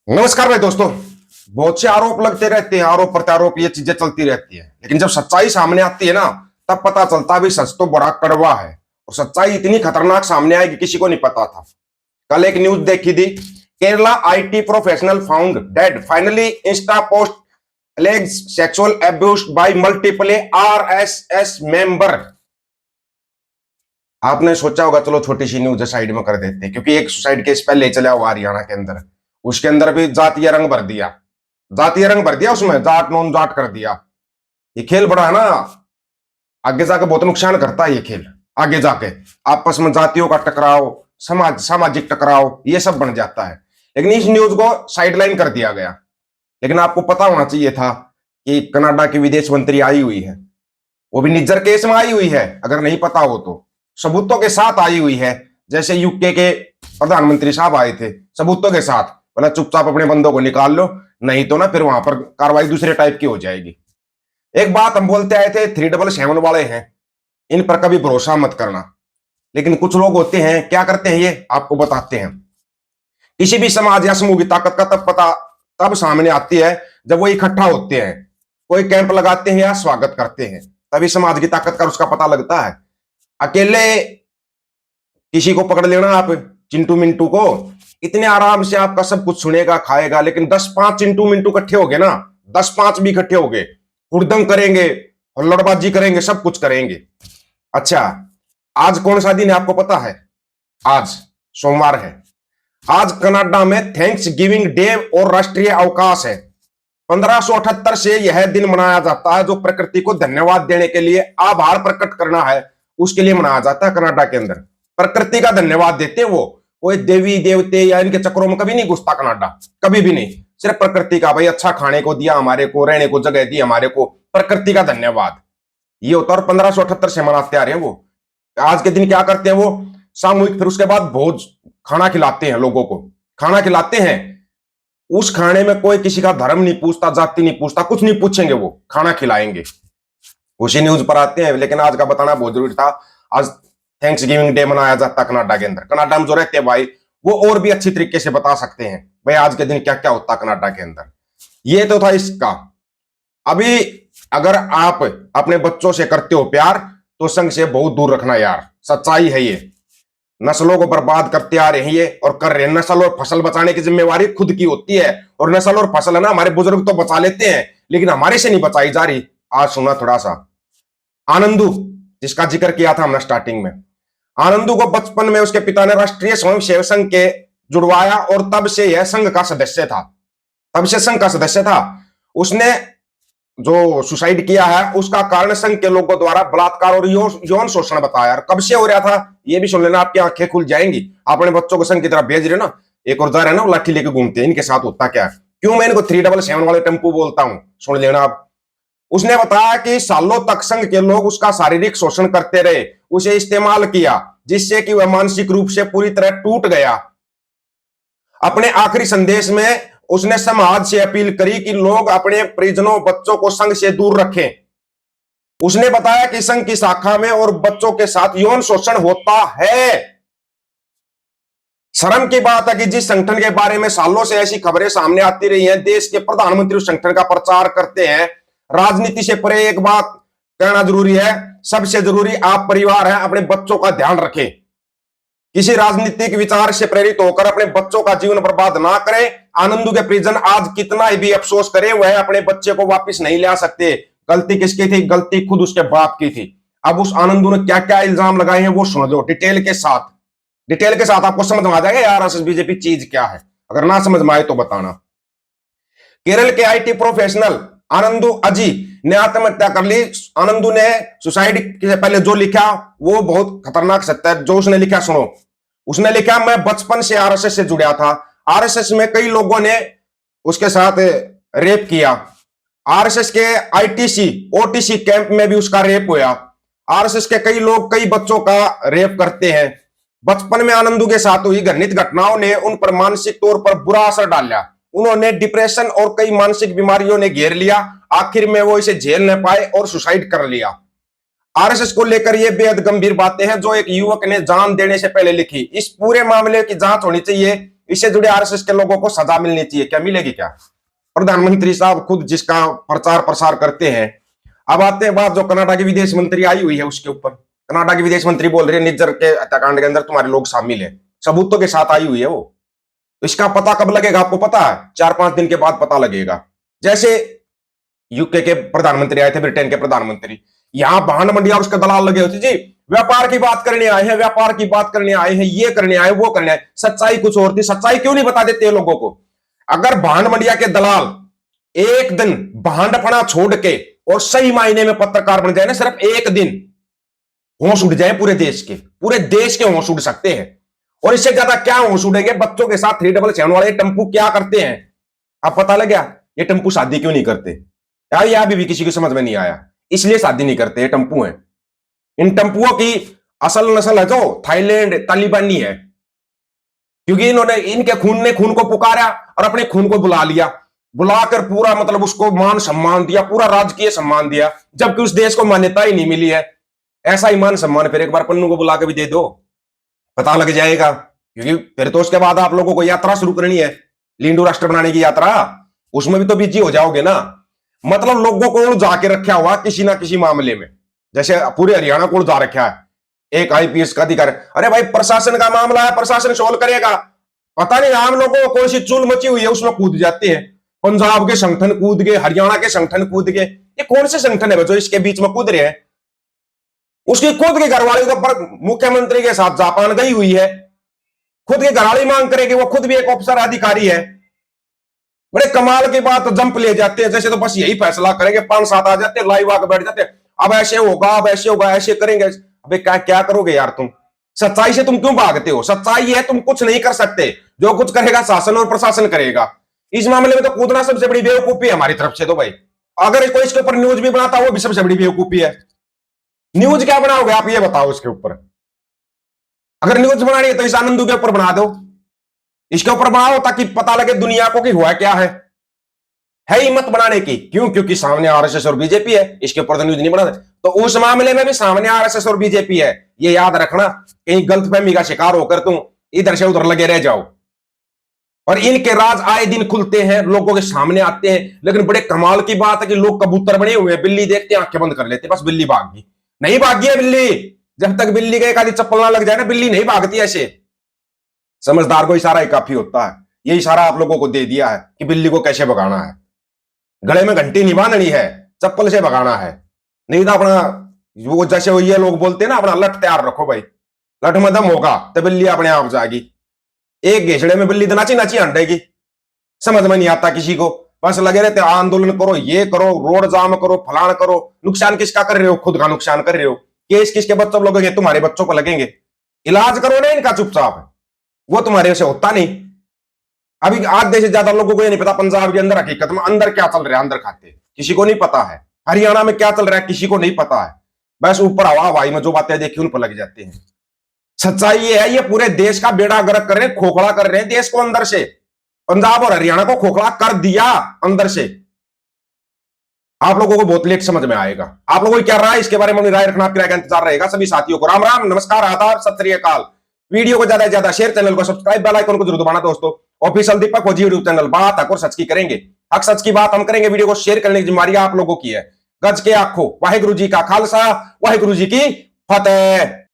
नमस्कार भाई दोस्तों। बहुत से आरोप लगते रहते हैं, आरोप प्रत्यारोप ये चीजें चलती रहती है, लेकिन जब सच्चाई सामने आती है ना, तब पता चलता है भी सच तो बड़ा कड़वा है। और सच्चाई इतनी खतरनाक सामने आएगी किसी को नहीं पता था। कल एक न्यूज देखी थी, Kerala IT professional found dead finally, insta post alleges sexual abuse by multiple RSS member. आपने सोचा होगा चलो छोटी सी न्यूज साइड में कर देते हैं, क्योंकि एक सुसाइड केस पहले चला हुआ हरियाणा के अंदर, उसके अंदर भी जातीय रंग भर दिया, जातीय रंग भर दिया, उसमें जाट नॉन जाट कर दिया। ये खेल बड़ा है ना, आगे जाके बहुत नुकसान करता है ये खेल। आगे जाके आपस में जातियों का टकराव, सामाजिक टकराव, ये सब बन जाता है। लेकिन इस न्यूज को साइडलाइन कर दिया गया। लेकिन आपको पता होना चाहिए था कि कनाडा की विदेश मंत्री आई हुई है, वो भी निज्जर केस में आई हुई है। अगर नहीं पता हो तो सबूतों के साथ आई हुई है, जैसे यूके के प्रधानमंत्री साहब आए थे सबूतों के साथ। बोला चुपचाप अपने बंदों को निकाल लो, नहीं तो ना फिर वहां पर कार्रवाई दूसरे टाइप की हो जाएगी। एक बात हम बोलते आए थे, 377 वाले हैं, इन पर कभी भरोसा मत करना। लेकिन कुछ लोग होते हैं, क्या करते हैं ये आपको बताते हैं। किसी भी समाज या समूह की ताकत का तब सामने आती है जब वो इकट्ठा होते हैं, कोई कैंप लगाते हैं या स्वागत करते हैं, तभी समाज की ताकत का उसका पता लगता है। अकेले किसी को पकड़ लेना आप, चिंटू मिंटू को, इतने आराम से आपका सब कुछ सुनेगा खाएगा, लेकिन 10-5 चिंटू मिंटू इकट्ठे हो गए ना, 10-5 भी इकट्ठे हो गए, हुड़दंग करेंगे, हुल्लड़बाजी करेंगे, सब कुछ करेंगे। अच्छा, आज कौन सा दिन है आपको पता है? आज सोमवार है। आज कनाडा में थैंक्स गिविंग डे और राष्ट्रीय अवकाश है। 1578 से यह दिन मनाया जाता है, जो प्रकृति को धन्यवाद देने के लिए, आभार प्रकट करना है, उसके लिए मनाया जाता है। कनाडा के अंदर प्रकृति का धन्यवाद देते वो, कोई देवी देवते या इनके चक्रों में कभी नहीं घुसता कनाडा, कभी भी नहीं। सिर्फ प्रकृति का, भाई अच्छा खाने को दिया हमारे को, रहने को जगह दी हमारे को, प्रकृति का धन्यवाद ये होता है। और 1578 से मनाते आ रहे हैं वो। आज के दिन क्या करते हैं वो? सामूहिक, फिर उसके बाद भोज, खाना खिलाते हैं लोगों को, खाना खिलाते हैं। उस खाने में कोई किसी का धर्म नहीं पूछता, जाति नहीं पूछता, कुछ नहीं पूछेंगे, वो खाना खिलाएंगे। उसी न्यूज पर आते हैं। लेकिन आज का बताना बहुत जरूरी था। आज थैंक्स गिविंग डे मनाया जाता है कनाडा के अंदर। कनाडा में जो रहते हैं भाई, वो और भी अच्छी तरीके से बता सकते हैं भाई आज के दिन क्या क्या होता है कनाडा के अंदर। ये तो था इसका। अभी अगर आप अपने बच्चों से करते हो प्यार, तो संग से बहुत दूर रखना यार, सच्चाई है ये। नस्लों को बर्बाद करते आ रहे हैं ये, और कर रहे हैं। नस्ल और फसल बचाने की जिम्मेवारी खुद की होती है। और नस्ल और फसल है ना, हमारे बुजुर्ग तो बचा लेते हैं, लेकिन हमारे से नहीं बचाई जा रही। आज सुना थोड़ा सा आनंदू, जिसका जिक्र किया था हमने स्टार्टिंग में। आनंदू को बचपन में उसके पिता ने राष्ट्रीय स्वयं सेवक संघ के जुड़वाया, और तब से यह संघ का सदस्य था, तब से संघ का सदस्य था। उसने जो सुसाइड किया है, उसका कारण संघ के लोगों द्वारा बलात्कार और यौन शोषण बताया। कब से हो रहा था ये भी सुन लेना, आपकी आंखें खुल जाएंगी। अपने बच्चों को संघ की तरफ भेज रहे ना, एक और जा रहे ना, वो लाठी लेके घूमते हैं, इनके साथ होता क्या है? क्यों मैं इनको 377 वाले टेम्पू बोलता हूं, सुन लेना आप। उसने बताया कि सालों तक संघ के लोग उसका शारीरिक शोषण करते रहे, उसे इस्तेमाल किया, जिससे कि वह मानसिक रूप से पूरी तरह टूट गया। अपने आखिरी संदेश में उसने समाज से अपील करी कि लोग अपने परिजनों, बच्चों को संघ से दूर रखें। उसने बताया कि संघ की शाखा में और बच्चों के साथ यौन शोषण होता है। शर्म की बात है कि जिस संगठन के बारे में सालों से ऐसी खबरें सामने आती रही हैं, देश के प्रधानमंत्री उस संगठन का प्रचार करते हैं। राजनीति से परे एक बात कहना जरूरी है, सबसे जरूरी आप परिवार है, अपने बच्चों का ध्यान रखें। किसी राजनीतिक विचार से प्रेरित होकर अपने बच्चों का जीवन बर्बाद ना करें। आनंदू के परिजन आज कितना भी अफसोस करें, वह अपने बच्चे को वापस नहीं ला सकते। गलती किसकी थी? गलती खुद उसके बाप की थी। अब उस आनंदू ने क्या क्या इल्जाम लगाए हैं वो सुन लो डिटेल के साथ। डिटेल के साथ आपको समझ में आ जाएगा यार आरएसएस बीजेपी चीज क्या है। अगर ना समझ में आए तो बताना। केरल के आईटी प्रोफेशनल आनंदू अजी ने आत्महत्या कर ली। आनंदू ने सुसाइड से पहले जो लिखा वो बहुत खतरनाक सत्य है। जो उसने लिखा सुनो। उसने लिखा, मैं बचपन से आरएसएस से जुड़ा था। आरएसएस में कई लोगों ने उसके साथ रेप किया। आरएसएस के आईटीसी ओटीसी कैंप में भी उसका रेप हुआ। आरएसएस के कई लोग कई बच्चों का रेप करते हैं। बचपन में आनंदू के साथ हुई घृणित घटनाओं ने उन पर मानसिक तौर पर बुरा असर डाला। उन्होंने डिप्रेशन और कई मानसिक बीमारियों ने घेर लिया। आखिर में वो इसे झेल न पाए और सुसाइड कर लिया। आरएसएस को लेकर ये बेहद गंभीर बातें हैं जो एक युवक ने जान देने से पहले लिखी। इस पूरे मामले की जांच होनी चाहिए। इससे जुड़े आरएसएस के लोगों को सजा मिलनी चाहिए। क्या मिलेगी? क्या प्रधानमंत्री साहब खुद जिसका प्रचार प्रसार करते हैं। अब आते हैं बात जो कनाडा की विदेश मंत्री आई हुई है उसके ऊपर। कनाडा की विदेश मंत्री बोल रही है निज्जर के हत्याकांड के अंदर तुम्हारे लोग शामिल है, सबूतों के साथ आई हुई है वो। इसका पता कब लगेगा आपको पता है? 4-5 दिन के बाद पता लगेगा। जैसे यूके के प्रधानमंत्री आए थे, ब्रिटेन के प्रधानमंत्री, यहां भांड मंडिया उसके दलाल लगे होते जी, व्यापार की बात करने आए हैं, व्यापार की बात करने आए हैं, ये करने आए वो करने आए। सच्चाई कुछ और थी। सच्चाई क्यों नहीं बता देते लोगों को? अगर भांड मंडिया के दलाल एक दिन भांडपना छोड़ के और सही मायने में पत्रकार बन जाए ना, सिर्फ एक दिन, होश उड़ जाए पूरे देश के होश उड़ सकते हैं। और इससे ज्यादा क्या होश उड़ेंगे? बच्चों के साथ 3777 वाले टेम्पू क्या करते हैं अब पता लग गया। ये टेम्पू शादी क्यों नहीं करते यार? ये अभी भी किसी को समझ में नहीं आया। इसलिए शादी नहीं करते, ये टेम्पू है। इन टेम्पुओं की असल नस्ल है जो थाईलैंड तालिबानी है, क्योंकि इन्होंने इनके खून ने खून को पुकारा और अपने खून को बुला लिया, बुलाकर पूरा मतलब उसको मान सम्मान दिया, पूरा राजकीय सम्मान दिया, जबकि उस देश को मान्यता ही नहीं मिली है। ऐसा ही मान सम्मान फिर एक बार पन्नू को बुला के भी दे दो, पता लग जाएगा। क्योंकि फिर तो उसके बाद आप लोगों को यात्रा शुरू करनी है, लिंडू राष्ट्र बनाने की यात्रा, उसमें भी तो बिजी हो जाओगे ना। मतलब लोगों को उलझा के रखा हुआ किसी ना किसी मामले में। जैसे पूरे हरियाणा को उलझा रखा है एक आईपीएस का अधिकारी। अरे भाई प्रशासन का मामला है, प्रशासन सोल्व करेगा। पता नहीं आम लोगों को कौन सी चूल मची हुई है, उसमें कूद जाते हैं। पंजाब के संगठन कूद गए, हरियाणा के संगठन कूद गए। ये कौन से संगठन है जो इसके बीच में कूद रहे हैं? उसकी खुद के घरवाली तो मुख्यमंत्री के साथ जापान गई हुई है, खुद की घरवाली मांग करेगी, वो खुद भी एक अफसर अधिकारी है। बड़े कमाल की बात, जंप ले जाते हैं जैसे तो बस यही फैसला करेंगे। 5-7 आ जाते हैं, लाइव आकर बैठ जाते हैं, अब ऐसे होगा, अब ऐसे होगा, ऐसे करेंगे। अबे क्या क्या करोगे यार तुम? सच्चाई से तुम क्यों भागते हो? सच्चाई है तुम कुछ नहीं कर सकते, जो कुछ करेगा शासन और प्रशासन करेगा। इस मामले में तो कूदना सबसे बड़ी बेवकूफी है हमारी तरफ से। तो भाई अगर कोई इसके ऊपर न्यूज भी बनाता वो भी सबसे बड़ी बेवकूफी है। न्यूज क्या बनाओगे आप ये बताओ? इसके ऊपर अगर न्यूज बनानी है तो इस आनंदू के ऊपर बना दो, इसके ऊपर बनाओ ताकि पता लगे दुनिया को कि हुआ क्या है हिम्मत बनाने की। क्यों? क्योंकि सामने आरएसएस और बीजेपी है, इसके ऊपर तो न्यूज नहीं बना। तो उस मामले में भी सामने आरएसएस और बीजेपी है, ये याद रखना। कहीं गलतफहमी का शिकार होकर तुम इधर से उधर लगे रह जाओ। और इनके राज आए दिन खुलते हैं, लोगों के सामने आते हैं। लेकिन बड़े कमाल की बात है कि लोग कबूतर बने हुए हैं, बिल्ली देखते हैं आंखें बंद कर लेते, बस बिल्ली भाग गई। नहीं भागी है बिल्ली। जब तक बिल्ली का एक आधी चप्पल ना लग जाए ना, बिल्ली नहीं भागती ऐसे। समझदार को इशारा ही काफी होता है। ये इशारा आप लोगों को दे दिया है कि बिल्ली को कैसे भगाना है। गले में घंटी नहीं बांधनी है, चप्पल से भगाना है। नहीं तो अपना वो जैसे वो ये लोग बोलते हैं ना, अपना लठ तैयार रखो भाई, लठ में दम होगा तो बिल्ली अपने आप जाएगी। एक घेसड़े में बिल्ली तो नाची नाची हंटेगी। समझ में नहीं आता किसी को, बस लगे रहते आंदोलन करो, ये करो, रोड जाम करो, फलान करो। नुकसान किसका कर रहे हो? खुद का नुकसान कर रहे हो। केस किसके बच्चों को लगेंगे? तुम्हारे बच्चों को लगेंगे। इलाज करो ना इनका चुपचाप, वो तुम्हारे से होता नहीं। अभी आधे से ज्यादा लोगों को ये नहीं पता पंजाब के अंदर हकीकत में अंदर क्या चल रहा है। अंदर खाते किसी को नहीं पता है, हरियाणा में क्या चल रहा है किसी को नहीं पता है। बस ऊपर हवा हवाई में जो बातें देखी उन पर लग जाते हैं। सच्चाई ये है, ये पूरे देश का बेड़ा गर्क कर रहे हैं, खोखला कर रहे हैं देश को अंदर से। पंजाब और हरियाणा को खोखला कर दिया अंदर से। आप लोगों को बहुत लेट समझ में आएगा। आप लोगों को क्या राय इसके बारे में राय रखना, आपकी राय का इंतजार रहेगा। सभी साथियों को राम राम, नमस्कार, आदाब, सत श्री अकाल। वीडियो को ज्यादा से ज्यादा शेयर, चैनल को सब्सक्राइब, बेल आइकन को जरूर दबाना दोस्तों। ऑफिशियल दीपक फौजी यूट्यूब चैनल, बात हक और सच की करेंगे, हक सच की बात हम करेंगे। वीडियो को शेयर करने की जिम्मेदारी आप लोगों की है। गज के आखो, वाहिगुरु जी का खालसा, वाहिगुरु जी की फतेह।